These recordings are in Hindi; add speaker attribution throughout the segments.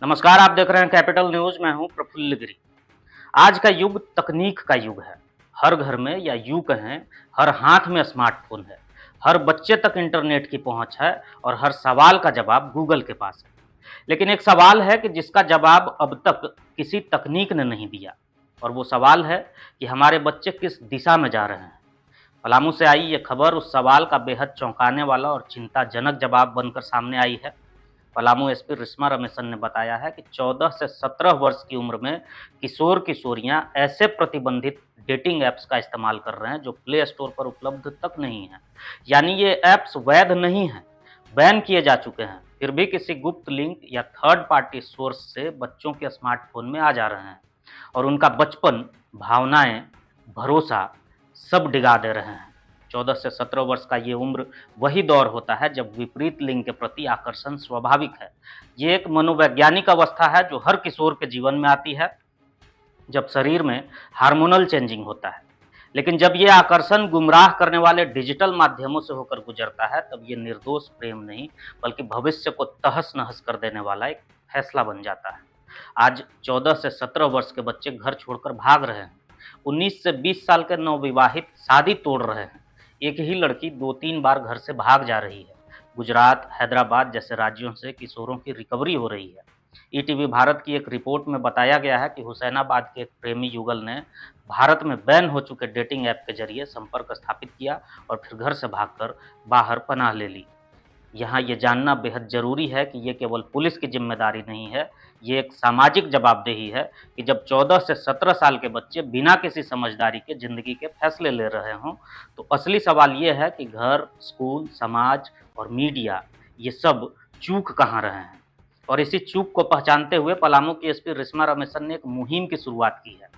Speaker 1: नमस्कार, आप देख रहे हैं कैपिटल न्यूज। मैं हूं प्रफुल्ल गिरी। आज का युग तकनीक का युग है। हर घर में या यूं कहें हर हाथ में स्मार्टफोन है। हर बच्चे तक इंटरनेट की पहुंच है और हर सवाल का जवाब गूगल के पास है। लेकिन एक सवाल है कि जिसका जवाब अब तक किसी तकनीक ने नहीं दिया, और वो सवाल है कि हमारे बच्चे किस दिशा में जा रहे हैं। पलामू से आई ये खबर उस सवाल का बेहद चौंकाने वाला और चिंताजनक जवाब बनकर सामने आई है। पलामू एसपी रिस्मा रमेशन ने बताया है कि 14 से 17 वर्ष की उम्र में किशोर किशोरियां ऐसे प्रतिबंधित डेटिंग ऐप्स का इस्तेमाल कर रहे हैं जो प्ले स्टोर पर उपलब्ध तक नहीं है। यानी ये ऐप्स वैध नहीं हैं, बैन किए जा चुके हैं, फिर भी किसी गुप्त लिंक या थर्ड पार्टी सोर्स से बच्चों के स्मार्टफोन में आ जा रहे हैं और उनका बचपन, भावनाएं, भरोसा सब डिगा दे रहे हैं। 14 से 17 वर्ष का ये उम्र वही दौर होता है जब विपरीत लिंग के प्रति आकर्षण स्वाभाविक है। ये एक मनोवैज्ञानिक अवस्था है जो हर किशोर के जीवन में आती है जब शरीर में हार्मोनल चेंजिंग होता है। लेकिन जब ये आकर्षण गुमराह करने वाले डिजिटल माध्यमों से होकर गुजरता है तब ये निर्दोष प्रेम नहीं बल्कि भविष्य को तहस नहस कर देने वाला एक फैसला बन जाता है। आज 14 से 17 वर्ष के बच्चे घर छोड़कर भाग रहे हैं। 19 से 20 साल के नवविवाहित शादी तोड़ रहे हैं। एक ही लड़की 2-3 बार घर से भाग जा रही है। गुजरात, हैदराबाद जैसे राज्यों से किशोरों की रिकवरी हो रही है। ईटीवी भारत की एक रिपोर्ट में बताया गया है कि हुसैनाबाद के एक प्रेमी युगल ने भारत में बैन हो चुके डेटिंग ऐप के जरिए संपर्क स्थापित किया और फिर घर से भागकर बाहर पनाह ले ली। यहाँ ये जानना बेहद ज़रूरी है कि ये केवल पुलिस की जिम्मेदारी नहीं है, ये एक सामाजिक जवाबदेही है कि जब 14 से 17 साल के बच्चे बिना किसी समझदारी के ज़िंदगी के फैसले ले रहे हों, तो असली सवाल ये है कि घर, स्कूल, समाज और मीडिया ये सब चूक कहाँ रहे हैं। और इसी चूक को पहचानते हुए पलामू की एसपी रिस्मा रमेशन ने एक मुहिम की शुरुआत की है।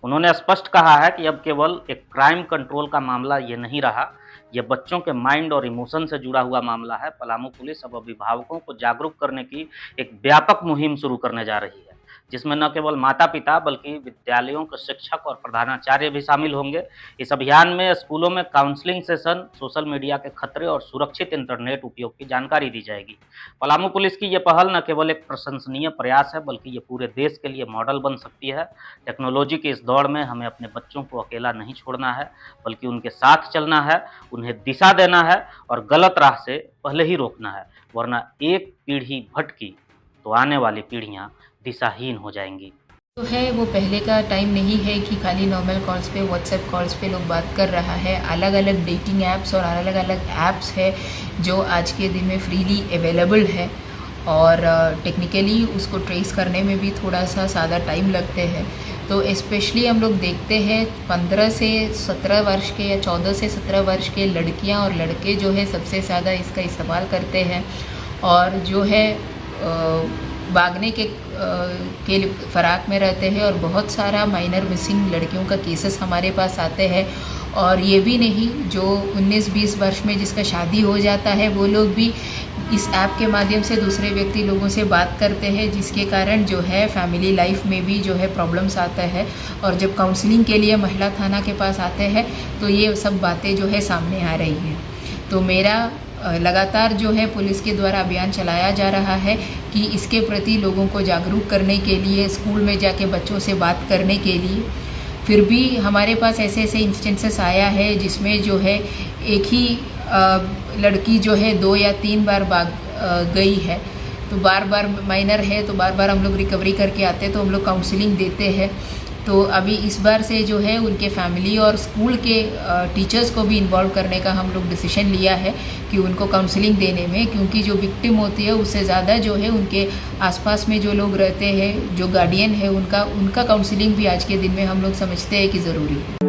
Speaker 1: उन्होंने स्पष्ट कहा है कि अब केवल एक क्राइम कंट्रोल का मामला ये नहीं रहा, ये बच्चों के माइंड और इमोशन से जुड़ा हुआ मामला है। पलामू पुलिस अब अभिभावकों को जागरूक करने की एक व्यापक मुहिम शुरू करने जा रही है, जिसमें न केवल माता पिता बल्कि विद्यालयों के शिक्षक और प्रधानाचार्य भी शामिल होंगे। इस अभियान में स्कूलों में काउंसलिंग सेशन, सोशल मीडिया के खतरे और सुरक्षित इंटरनेट उपयोग की जानकारी दी जाएगी। पलामू पुलिस की ये पहल न केवल एक प्रशंसनीय प्रयास है बल्कि ये पूरे देश के लिए मॉडल बन सकती है। टेक्नोलॉजी की इस दौड़ में हमें अपने बच्चों को अकेला नहीं छोड़ना है बल्कि उनके साथ चलना है, उन्हें दिशा देना है और गलत राह से पहले ही रोकना है, वरना एक पीढ़ी भटकी तो आने वाली पीढ़ियां दिशाहीन हो जाएंगी।
Speaker 2: जो है वो पहले का टाइम नहीं है कि खाली नॉर्मल कॉल्स पे, व्हाट्सएप कॉल्स पे लोग बात कर रहा है। अलग अलग डेटिंग ऐप्स और अलग अलग ऐप्स है जो आज के दिन में फ्रीली अवेलेबल है और टेक्निकली उसको ट्रेस करने में भी थोड़ा सा ज़्यादा टाइम लगते हैं। तो स्पेशली हम लोग देखते हैं 15 से 17 वर्ष के या 14 से 17 वर्ष के लड़कियां और लड़के जो है सबसे ज़्यादा इसका इस्तेमाल करते हैं और जो है भागने के फ़राक में रहते हैं और बहुत सारा माइनर मिसिंग लड़कियों का केसेस हमारे पास आते हैं। और ये भी नहीं, जो 19-20 वर्ष में जिसका शादी हो जाता है वो लोग भी इस ऐप के माध्यम से दूसरे व्यक्ति लोगों से बात करते हैं, जिसके कारण जो है फैमिली लाइफ में भी जो है प्रॉब्लम्स आता है। और जब काउंसलिंग के लिए महिला थाना के पास आते हैं तो ये सब बातें जो है सामने आ रही हैं। तो मेरा लगातार जो है पुलिस के द्वारा अभियान चलाया जा रहा है कि इसके प्रति लोगों को जागरूक करने के लिए, स्कूल में जाके बच्चों से बात करने के लिए। फिर भी हमारे पास ऐसे ऐसे इंस्टेंसेस आया है जिसमें जो है एक ही लड़की जो है 2 या 3 बार भाग गई है। तो बार बार माइनर है तो बार बार हम लोग रिकवरी करके आते हैं तो हम लोग काउंसलिंग देते हैं। तो अभी इस बार से जो है उनके फैमिली और स्कूल के टीचर्स को भी इन्वॉल्व करने का हम लोग डिसीजन लिया है कि उनको काउंसलिंग देने में, क्योंकि जो विक्टिम होती है उससे ज़्यादा जो है उनके आसपास में जो लोग रहते हैं, जो गार्डियन है, उनका काउंसलिंग भी आज के दिन में हम लोग समझते हैं कि ज़रूरी है।